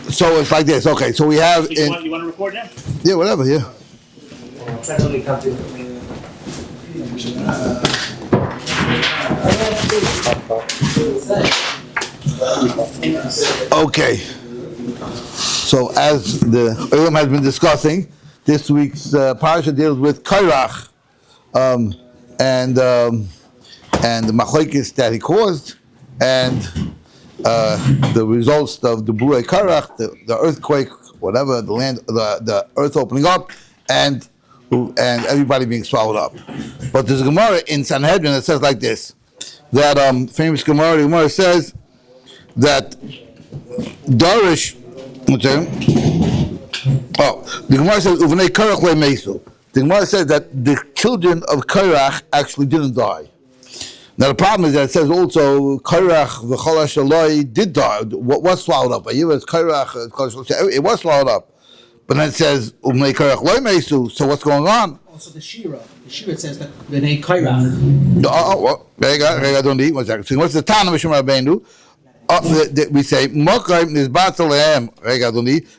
So it's like this. Okay, so we have. You want to record now? Yeah, whatever. Yeah. Okay. So as the Ulam has been discussing, this week's Parshas deals with Korach and the machlokes that he caused, and the results of the Blue Korach, the earthquake, whatever, the earth opening up, and everybody being swallowed up. But there's a Gemara in Sanhedrin that says like this: that famous Gemara, the Gemara says that Darish. The Gemara says Uvnei Korach le'meisu. The Gemara says that the children of Korach actually didn't die. Now the problem is that it says also Korach v'chol shaloi did die. What was swallowed up? It was Korach. It was swallowed up. But then it says Uvnei Korach le'meisu. So what's going on? Also the Shira. The Shira says that V'nei Korach. Rega, don't eat. 1 second. So what's the Tana Mishmar Rabbeinu? We say Mokim Nizbatzalehem.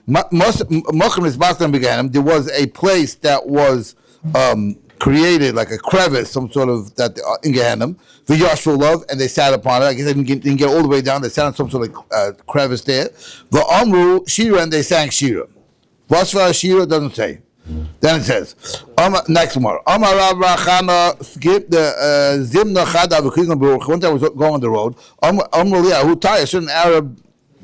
Mokim Nizbatzalehem began. There was a place that was created, like a crevice, some sort of that in Gehenna. The Yashvulov, and they sat upon it. I guess they didn't get all the way down. They sat on some sort of crevice there. The Amru Shira, and they sang Shira. Vasva Shira doesn't say. Then it says, next one. Amar Rav Rachana skip the Zimna Chada v'Krizna Baruch. One time I was going on the road. Amar Liah, who tie a certain Arab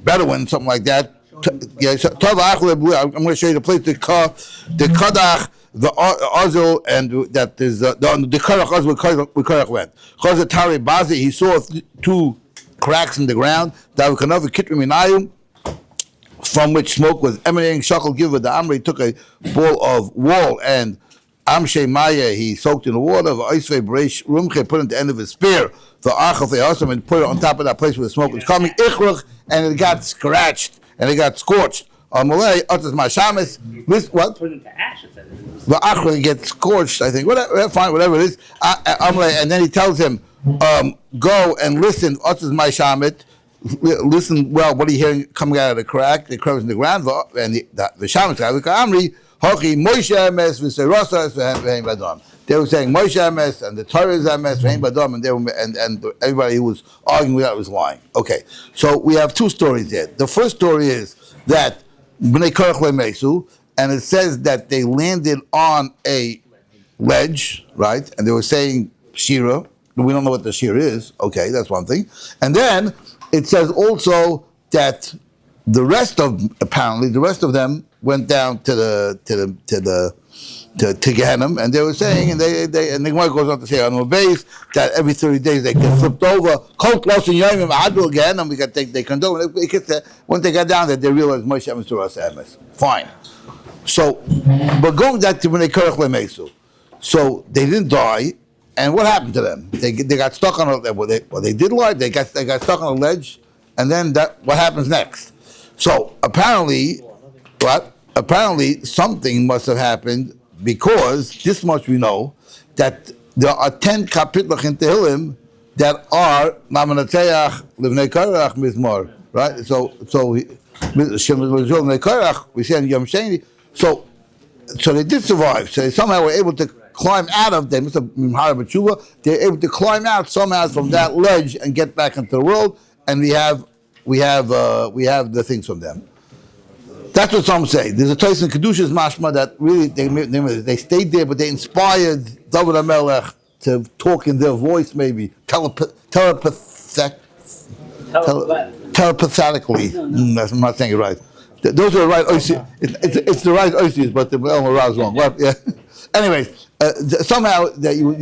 Bedouin, something like that. I'm going to show you the place. The Kadach, the Azul, and that is the Korach Azul where Korach went. Chazat Tari Bazi, he saw two cracks in the ground. Davukanav Kitrim Minayim, from which smoke was emanating. Shakal Giver, the Amri took a ball of wool and Amshe Maya, he soaked in the water. V'Aisvei Breish Rumche, put it at the end of his spear. The Achal Fe'asam, and put it on top of that place where the smoke was coming. Ichruch, and it got scratched and it got scorched. Amalei Otzes Mashamis. What? Put it into ashes. The Achal gets scorched, I think. Whatever, fine, whatever it is. Amalei, and then he tells him, go and listen. Otzes Mashamit. Listen well. What are you hearing coming out of the crack? The crevice in the ground, and the shaman guy, Amri, Hochi Moshe Emes v'Seirosas v'Heim Badam. They were saying Moshe Emes and the Torah is Emes v'Heim Badam, and everybody who was arguing with that was lying. Okay, so we have two stories there. The first story is that Bnei Korach le'meisu, and it says that they landed on a ledge, right? And they were saying Shira. We don't know what the Shira is. Okay, that's one thing. And then it says also that the rest of them went down to Gehenna, and they were saying, and the Gemara goes on to say on the base that every 30 days they get flipped over. They condone. When they got down there, they realized Moshe Emes to us Emes. Fine. So, but going back to when they Korach le'meisu, so they didn't die. And what happened to them? They got stuck on a they did lie. They got stuck on a ledge, and then what happens next? So apparently something must have happened, because this much we know, that there are 10 kapitlach in Tehillim that are Mamanateyach Livnei Korach Mishmar, right? So Shem Livnei Korach we say in Yom Sheni. So they did survive. So they somehow were able to climb out of them. They're able to climb out somehow from that ledge and get back into the world, and we have the things from them. That's what some say. There's a place in Kedusha's Mashma that really they stayed there, but they inspired David HaMelech to talk in their voice, maybe telepathically. I'm not saying it right. Those are the right oisies. It's the right oisies, but the Ra is wrong. Well, yeah. Anyways, somehow that you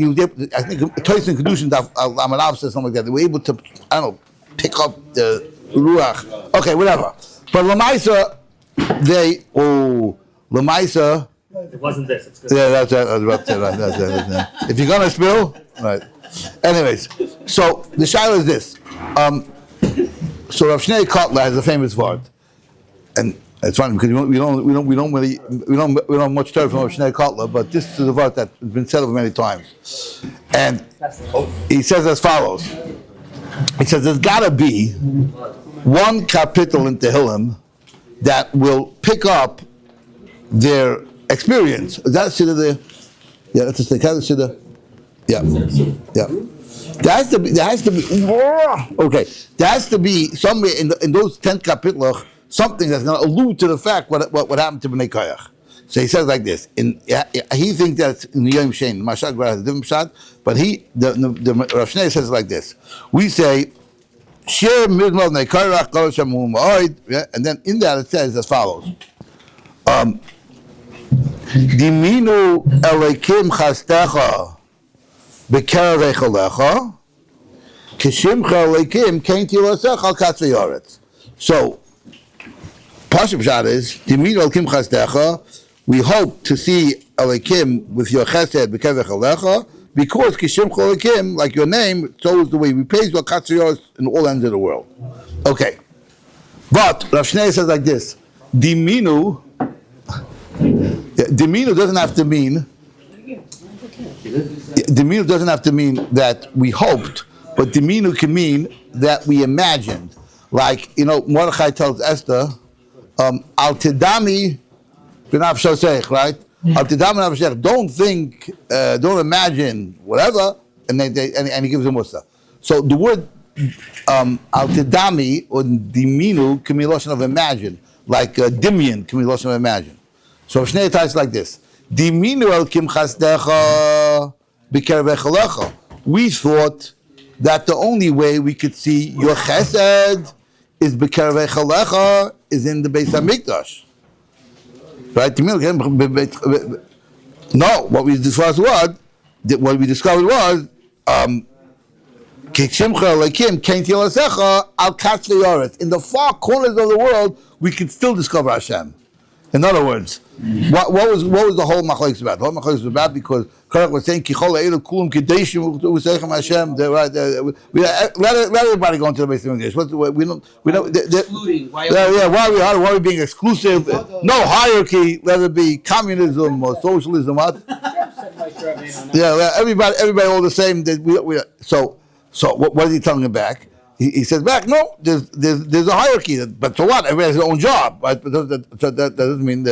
I think Toys and Kedushin Amarav says something like that. They were able to, I don't know, pick up the ruach. Okay, whatever. But Lamaisa, Lamaisa. It wasn't this. It's good. Yeah, that's right. I was about to say right. That's right. If you're gonna spill, right. Anyways, so the shaila is this. So Rav Shnei Kotler has a famous word, and it's funny because we don't have much Torah from Rav Shnei Kotler, but this is a word that's been said many times, and he says as follows. He says there's got to be one kapitel in Tehillim that will pick up their experience. Is that Siddur there? Yeah, that's a stick. How's the Siddur? Yeah. There has to be, okay, there has to be somewhere in those 10 kapitel something that's going to allude to the fact what happened to Bnei Korach. So he says like this, he thinks that in the Yom Shein, Mashal has a different shot, but the Rav Scheiner says it like this. We say, Shir Mizmal Bnei Korach, Kol Hashem Hu Ma'od, and then in that it says as follows. Diminu Elokim Chastecha B'Kerav Echalecha Kishimcha Elokim Kein Tilasecha Al Katzvei Yoretz. So, Pashup Shad is Diminu Elokim Chastecha. We hope to see Elokim with your Chesed B'Kerav Echalecha because Kishimcha Elokim, like your name, so is the way we praise your Katzvei Yoretz in all ends of the world. Okay, but Rav Scheiner says like this: Diminu. Diminu doesn't have to mean. Diminu doesn't have to mean that we hoped, but Diminu can mean that we imagined. Like Mordechai tells Esther, "Al tidami b'naf shosech," right? Al tidami b'naf shosech. Don't think, don't imagine, whatever, and he gives them musa. So the word al tidami or diminu can be lashon of imagine, like dimyan can be lashon of imagine. So Shnei ties like this: Diminu el kim chasdecha b'kerev echalecha. We thought that the only way we could see your chesed is b'kerev echalecha, is in the Bais Hamikdash. Right? No, what we discovered was in the far corners of the world, we can still discover Hashem. In other words, what was the whole machlokes about? The whole machlokes was about because Korach was saying Kichol Eilu Kulum Kedeshim Usechem Hashem. Let everybody go into the Bais Medrash. We don't. Excluding. Why are we being exclusive? No hierarchy. Let it be communism or socialism. What? Yeah, everybody all the same. So what is he telling him back? He says back, no, there's a hierarchy, but so what? Everybody has their own job, right? But that doesn't mean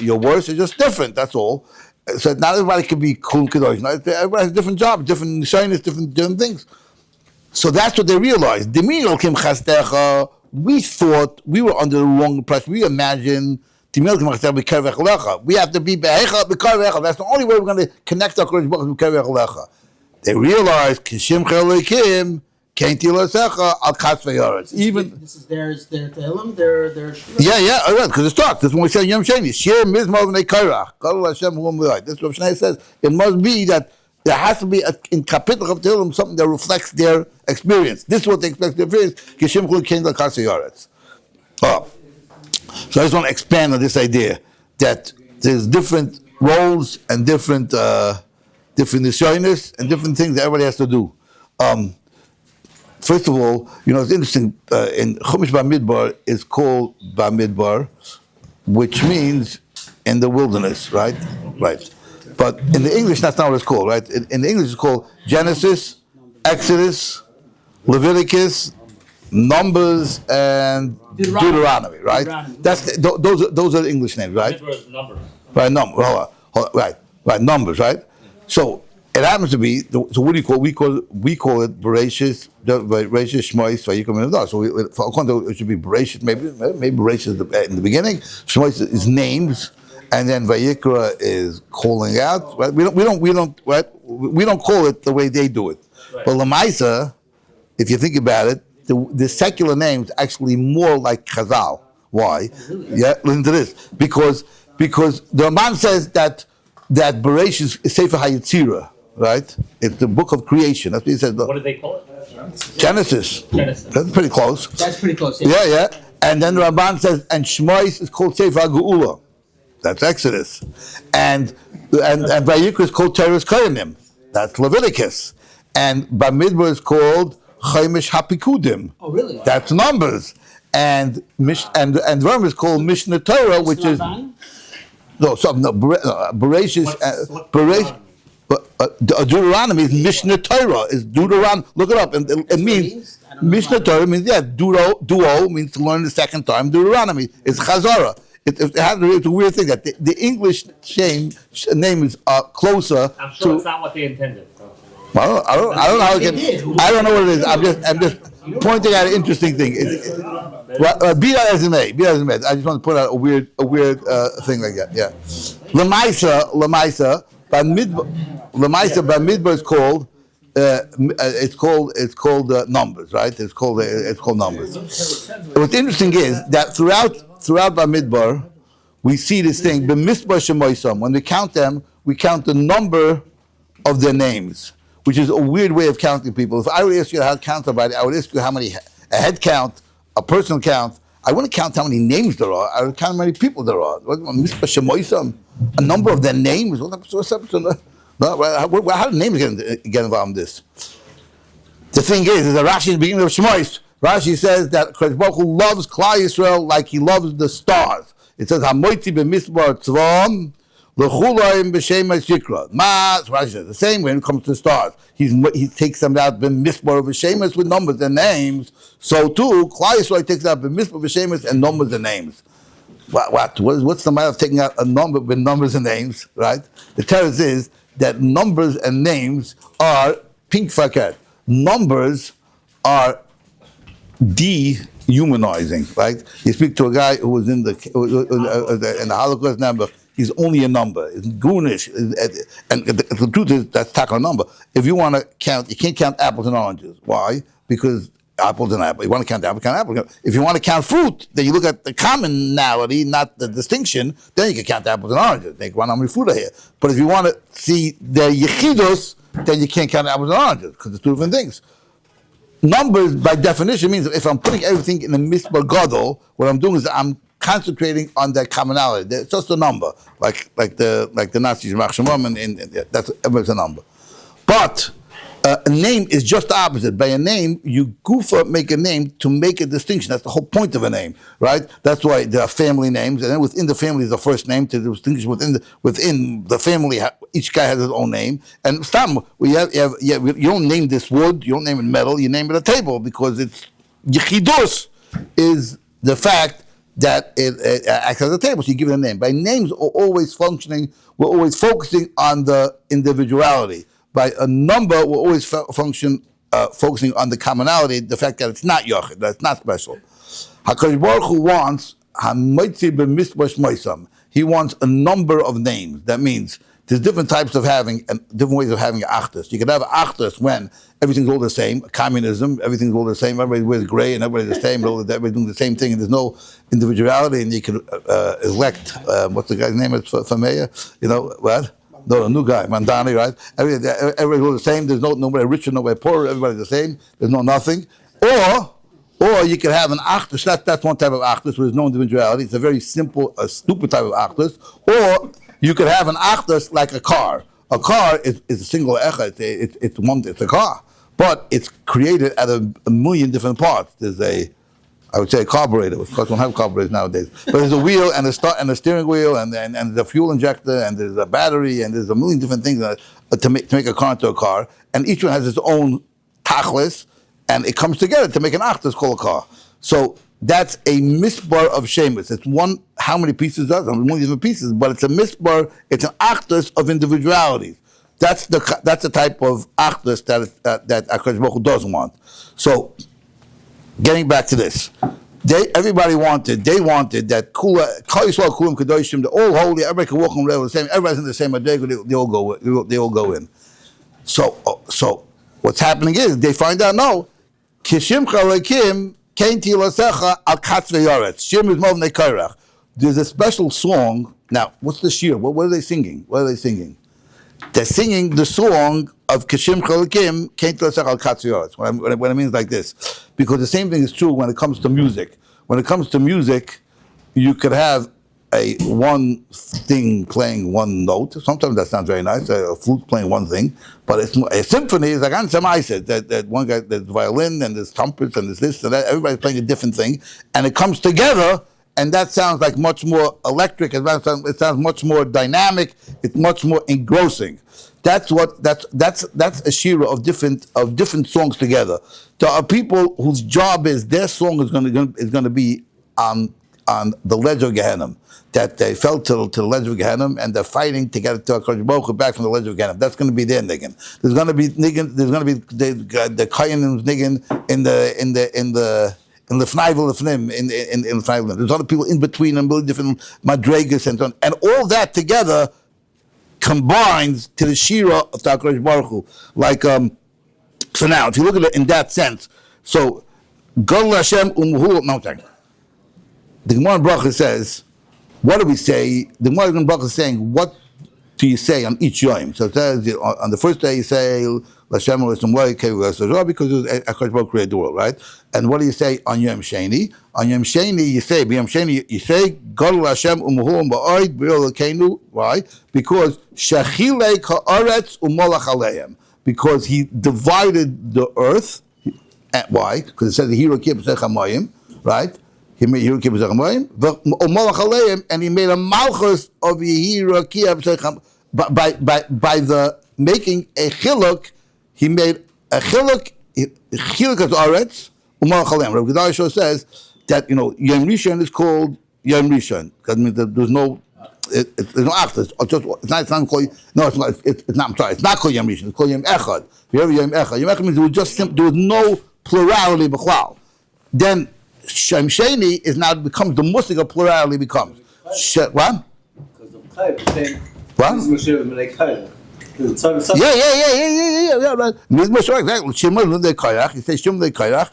you're worse. It's just different. That's all. So not everybody can be cool kadosh. Everybody has a different job, different shyness, different things. So that's what they realized. We thought we were under the wrong impression. We imagined we have to be be'echa b'karvecha. That's the only way we're going to connect our Kodesh Baruch Hu b'karvecha. They realized Kishim Chelekim Kain Tilasecha Al Katzvei Yoretz. Even this is their Tehillim, their Shul. Yeah, because it's talk. That's when we say Yom Sheni. Shir Mizmal Bnei Korach. Kol Hashem Hu Ma'od. That's what Scheiner says. It must be that there has to be in kapitel of Tehillim something that reflects their experience. This is what they expect their experience. Kishim Chelekim Al Katzvei Yoretz. So I just want to expand on this idea that there's different roles and different nisyonos and different things that everybody has to do. First of all, it's interesting. In Chumash Bamidbar is called Bamidbar, which means in the wilderness, right? Right. But in the English, that's not what it's called, right? In the English, it's called Genesis, Exodus, Leviticus, Numbers, and Deuteronomy, right? Those are the English names, right? Numbers. Right, numbers. Right, numbers, right? So it happens to be. So what do you call? We call it Bereshis, Shmois, Vayikra Menadah. So for according to it should be Bereshis. Maybe Bereshis in the beginning. Shmois is names, and then Vayikra is calling out. Right? We don't call it the way they do it. Right. But Lamaisa, if you think about it, the secular names actually more like Chazal. Why? Yeah, listen to this. Because the Ramban says that Bereshis is Sefer HaYetzirah, right? It's the book of creation. That's what he says. What did they call it? Genesis. That's pretty close. That's pretty close. Yeah. And then the Ramban says, and Shmois is called Sefer HaGeula. That's Exodus. And Vayikra is called Teres Koyanim. That's Leviticus. And Bamidbar is called Chaimish HaPikudim. Oh, really? That's Numbers. And Rambam is called Mishnah Torah, which is Bereshis. Deuteronomy is Mishnah Torah. Is Deuteronomy? Look it up. It means Mishnah Torah means duo means to learn the second time. Deuteronomy is chazara. It's a weird thing that the English name is closer I'm sure to. it's not what they intended. Well, I don't know how it can. I don't know what it is. I'm just pointing out an interesting thing. Be that as it may. I just want to point out a weird thing like that. Yeah. Lamaisa by Midbar is called. It's called numbers, right? It's called numbers. What's interesting is that throughout Bamidbar, we see this thing. B'misbar shemoisam. When we count them, we count the number of their names, which is a weird way of counting people. If I would ask you how to count somebody, I would ask you how many a head count, a personal count. I wouldn't count how many names there are. I would count how many people there are. B'misbar shemoisam, a number of their names. What's up? How do names get involved in this? The thing is a Rashi in the beginning of Shmois. Rashi says that Kodesh Baruch Hu loves Klal Yisrael like he loves the stars. It says Hamoitzi b'misbar tzvam l'chulayim b'shem ha'shikra. Rashi says the same when it comes to the stars. He takes them out b'misbar b'shemes with numbers and names. So too Klal Yisrael takes out b'misbar b'shemes and numbers and names. What's the matter of taking out a number with numbers and names? Right. The terror is that numbers and names are pink fakat. Numbers are dehumanizing, right? You speak to a guy who was in the Holocaust number. He's only a number. It's goonish, and the truth is that's tackle a number. If you want to count, you can't count apples and oranges. Why? Because apples and apples. You want to count apples, count apples. If you want to count fruit, then you look at the commonality, not the distinction. Then you can count apples and oranges. They run how many fruit are here. But if you want to see their yichidos, then you can't count apples and oranges because it's two different things. Numbers, by definition, means if I'm putting everything in a misbar gadol, what I'm doing is I'm concentrating on that commonality. It's just a number, like the Nazis, and that's everybody's a number. But a name is just the opposite. By a name, you make a name to make a distinction. That's the whole point of a name, right? That's why there are family names, and then within the family is a first name to distinguish within the family. Each guy has his own name. And you don't name this wood, you don't name it metal, you name it a table because it's yichidus is the fact that it acts as a table. So you give it a name. By names, we're always focusing on the individuality. By a number, we're always focusing on the commonality, the fact that it's not yochid, that it's not special. HaKadosh Baruch Hu wants he wants a number of names. That means there's different types of having and different ways of having an achdus. You can have an achdus when everything's all the same. Communism, everything's all the same. Everybody wears gray and everybody's the same. Everybody's doing the same thing, and there's no individuality. And you can elect what's the guy's name for mayor? You know what? No, a new guy, Mandani, right? Everybody's all the same. There's nobody richer, nobody poorer. Everybody's the same. There's no nothing. Or you can have an achdus. That's one type of achdus where there's no individuality. It's a very simple, stupid type of achdus. Or you could have an achdus like a car. A car is a single echad. It's a car, but it's created out of a million different parts. There's I would say a carburetor. Of course, we don't have carburetors nowadays. But there's a wheel and a steering wheel and the fuel injector and there's a battery and there's a million different things to make a car into a car. And each one has its own tachlis, and it comes together to make an achdus called a car. So that's a misbar of shemus. It's one. How many pieces does? A million different pieces, but it's a misbar. It's an achdus of individualities. That's the type of achdus that HaKadosh Baruch Hu doesn't want. So, getting back to this, they wanted that Kol Yisrael Kulam Kadoshim, they're all holy. Everybody can walk on the same. Everybody's in the same adega. They all go in. So what's happening is they find out no. Kishim Chalakim Kain Tilasecha Al Katz Ve'Yoretz. Shim is Mov Korach. There's a special song. Now, what's the shir? What are they singing? They're singing the song of Kishim Chalakim Kain Tilasecha Al Katz Ve'Yoretz. What I mean is like this, because the same thing is true when it comes to music. When it comes to music, you could have a one thing playing one note. Sometimes that sounds very nice, a flute playing one thing. But a symphony is like I said, that one guy, there's violin and there's trumpets and there's this and that. Everybody's playing a different thing. And it comes together, and that sounds like much more electric. It sounds much more dynamic. It's much more engrossing. That's a shira of different songs together. There are people whose job is their song is going to be on the ledge of Gehenna, that they fell to the ledge of Gehenna and they're fighting to get to HaKadosh Baruch Hu back from the ledge of Gehenna. That's going to be their niggin. There's going to be niggin. There's going to be the Kayanim's niggin in the Fnaivel Lefnim, in the Fnaivel. There's other people in between and really different madregas and so on, and all that together combines to the shira of HaKadosh Baruch Hu. Like so now, if you look at it in that sense, so Gol Hashem Umuhu Mountain. The Gemara Bracha says, what do we say? The Gemara Bracha is saying, what do you say on each yom? So it says on the first day you say Lashem Eloheinu because HaKadosh Baruch Hu created the world, right? And what do you say on Yom Sheni? On Yom Sheni you say Gadol Hashem Umuhu Ba'od B'Yol Elokeinu. Why? Because Shechilei Haaretz U'Molach Aleim. Because he divided the earth. Why? Because it says the Hiro Kibbutzei Chamayim, right? He made Hiro Kibbutzei Chamayim, U'Molach Aleim, and he made a malchus of Hiro Kibbutzei Chamayim by the making a chiluk. He made a chiluk of Aretz, U'Molach Aleim. Rabbi Gedaliah says that Yom Rishon is called Yom Rishon because there's no. It's no after. It's not called. No, it's not. It's not. I'm sorry. It's not called Yom Rishon. It's called Yom Echad. If you have Yom Echad, Yom Echad means there was just there was no plurality b'chlal. Then Shem Sheni is now becomes the musig of plurality becomes. What? Because of Chayv. What? Yeah. Right. Mishmar, exactly. Shimon the Korach. You say Shimon the Korach.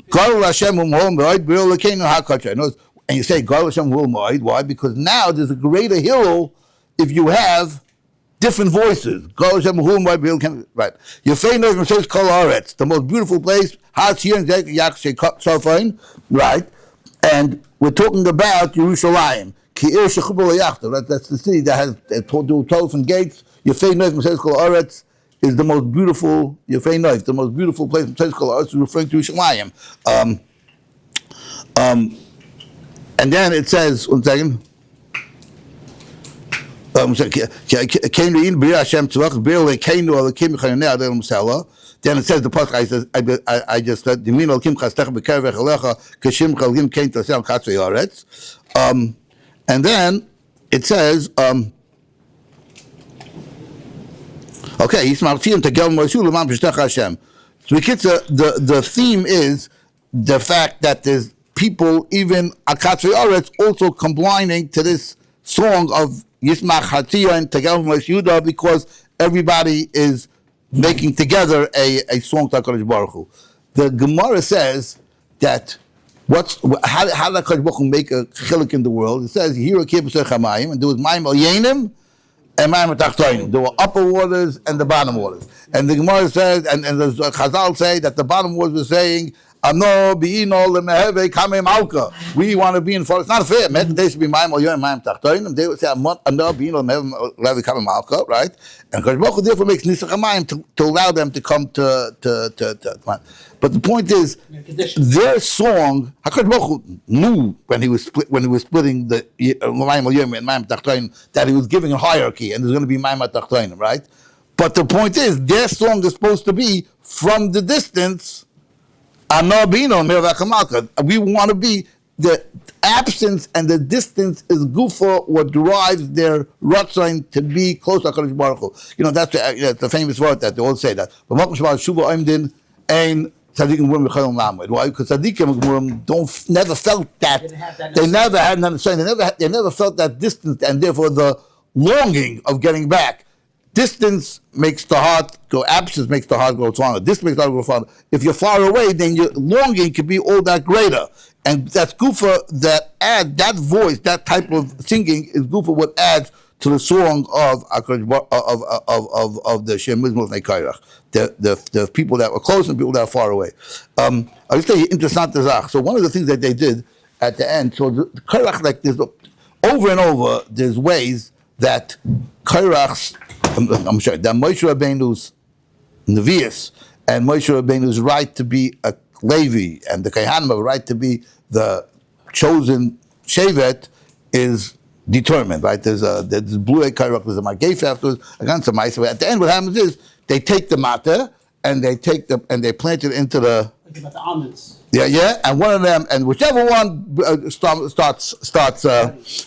Gadol Hashem Umuhu Ba'od B'Yol Elokeinu HaKadosh. And you say Gadol Hashem Umuhu Ba'od. Why? Because now there's a greater hill if you have different voices. Gadol Hashem Umuhu Ba'od B'Yol Elokeinu. Right. Yefei Noivim says Kol Haaretz, the most beautiful place. Right. And we're talking about Yerushalayim. That's the city that has 12 gates. Yefei Noivim says Kol Haaretz is the most beautiful. Yefei Noiv, the most beautiful place. Says Kol Haaretz is referring to Yerushalayim. And then it says, one second. Then it says the pasuk. I just said and then it says okay. So the theme is the fact that there's people, even Akatzvei Aretz, also combining to this song of Yismach Hatziyah and Tegel Yehuda because everybody is making together a song to HaKadosh Baruch Hu. The Gemara says that how did HaKadosh Baruch Hu make a chilik in the world? It says Hiro Kibbutzei Chamayim, and there was Mayim Al Yenim and Mayim Tachtonim. There were upper waters and the bottom waters. And the Gemara says, and the Chazal say that the bottom waters were saying, we want to be in front. It's not fair. They should be Mayim Al Yenim, Mayim Tachtonim. They would say, right? And Kodesh Baruch Hu therefore makes Nisach HaMayim to allow them to come to. But the point is, their song, HaKadosh Baruch Hu knew when he was splitting the Mayim Al Yenim and Mayim Tachtonim that he was giving a hierarchy, and there's going to be Mayim Tachtonim, right? But the point is, their song is supposed to be from the distance. We want to be the absence and the distance is gufa what drives their ratzain to be close to HaKadosh Baruch Hu. That's the famous word that they all say that. But why? Because tzaddikim never felt that. They never had an understanding. They never felt that distance, and therefore the longing of getting back. Distance makes the heart go. Absence makes the heart grow stronger. Distance makes the heart grow farther. If you're far away, then your longing can be all that greater. And that's gufa that add that voice, that type of singing is gufa what adds to the song of the Shem Mizmor Korach, the people that were close and people that are far away. I'll just tell you interessant zach. So one of the things that they did at the end, so the Korach, like there's over and over, there's ways that Korach's, I'm sure that Moshe Rabbeinu's Nevi'us and Moshe Rabbeinu's right to be a Levi and the Kohanim right to be the chosen Shevet is determined, right? There's blue egg Korach, there's a magef afterwards, against the mice. So at the end, what happens is they take the matter and they plant it into the Like about the almonds. and one of them, and whichever one starts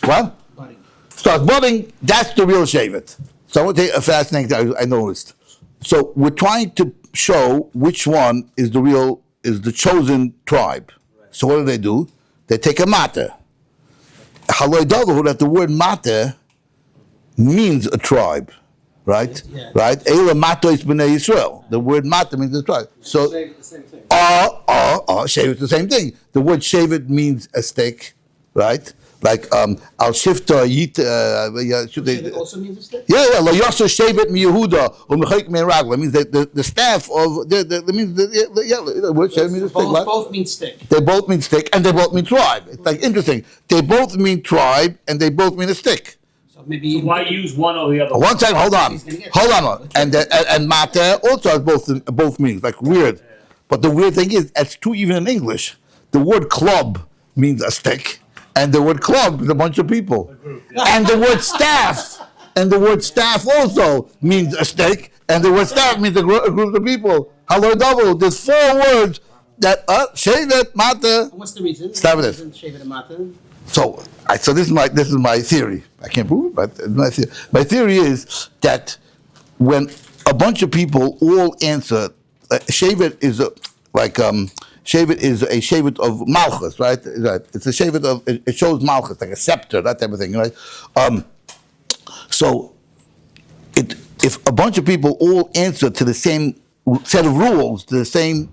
what? Budding. Starts budding, that's the real Shevet. So I want to take a fascinating thing I noticed. So we're trying to show which one is the chosen tribe. So what do? They take a matter. Haloi Davahu, that the word matter means a tribe, right? Yeah. Right? Eila mato is b'nei Yisrael. The word matter means a tribe. So The same thing. Shevet, the same thing. The word Shevet means a stick, right? Like al shifta yit. It also means a stick? Yeah. Lo yasser Shevet mi Yehuda or mechayik mi Ragla means the staff of the word Shevet means a stick. Right? Both mean stick. They both mean stick and they both mean tribe. It's like interesting. They both mean tribe and they both mean a stick. So maybe Why use one over the other? One second, hold on. And mater also has both meanings, like weird. But the weird thing is, it's true even in English. The word club means a stick, and the word club is a bunch of people. And the word staff also means a stick, and the word staff means a group of people. Hello, double. There's 4 words that Shevet, mater. What's the reason? Start with this. Shevet and Mata. So this is my theory. I can't prove it, but it's my theory is that when a bunch of people all answer, Shevet is a Shevet of Malchus, right? Right. It's a Shevet of it shows Malchus, like a scepter, that type of thing, right? So if a bunch of people all answer to the same set of rules, to the same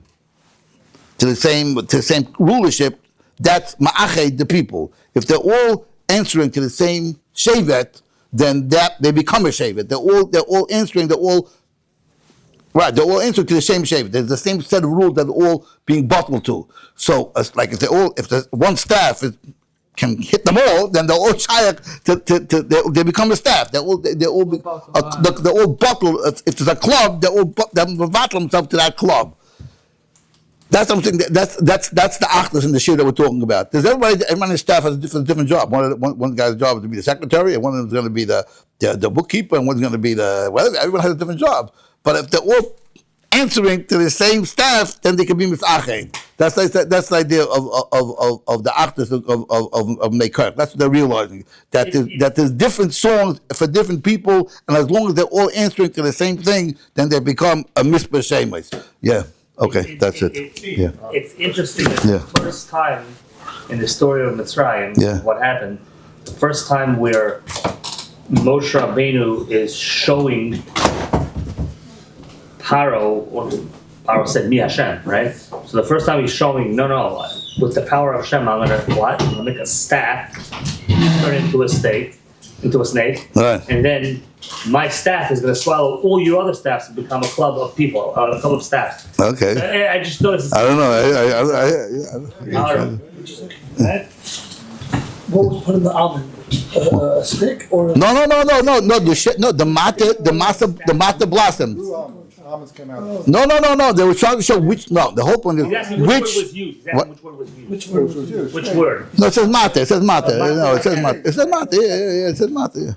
rulership, that's ma'ached the people. If they're all answering to the same shevet, then that they become a shevet. They're all answering. They're all answering to the same shevet. There's the same set of rules that are all being bottled to. So, like if the one staff can hit them all, then they're all shayak. They become a staff. They're all bottled. If there's a club, they bottle themselves to that club. That's something. That's the achdus in the shir that we're talking about. There's everyone in the staff has a different job. One guy's job is to be the secretary, and one of them is going to be the bookkeeper, and one's going to be the whatever. Everyone has a different job. But if they're all answering to the same staff, then they can be misached. That's the idea of the achdus of Medrash. That's what they're realizing, that there's different songs for different people, and as long as they're all answering to the same thing, then they become a misper shemes. Yeah. Okay, that's it. Yeah. It's interesting that the first time in the story of Mitzrayim, what happened, the first time where Moshe Rabbeinu is showing Paro, or Paro said, Mi Hashem, right? So the first time he's showing, no, with the power of Hashem, I'm gonna make a staff, turn it into a snake, Right. and then my staff is going to swallow all your other staffs and become a club of people, a club of staffs. Okay. I just noticed. I don't know. Right? What was put in the almond? A stick or? No. The mata blossoms. Almonds came out. No. They were trying to show which. No, the whole point is He's asking which word was used. Which word was used. Which word was used? Which word? No, it says mata. No, it says mata. It says mata. Yeah. It says mata. Yeah.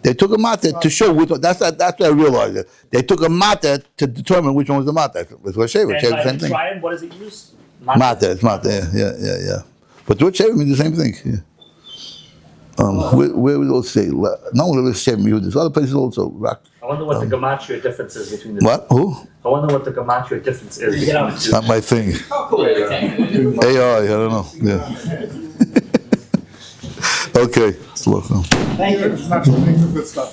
They took a mata to show which one. That's what I realized. It. They took a mata to determine which one was the mata. It was what Shevet. And by Same thing. Mitzrayim, what does it use? Mata. It's mata. Yeah. But what Shevet means the same thing. Yeah. Where we all say no one will Shevet Yehuda. There's other places also. I wonder what the gematria difference is between the two. What? Who? I wonder what the gematria difference is between the two. Not my thing. AI. I don't know. Yeah. Okay. Thank you. Good stuff.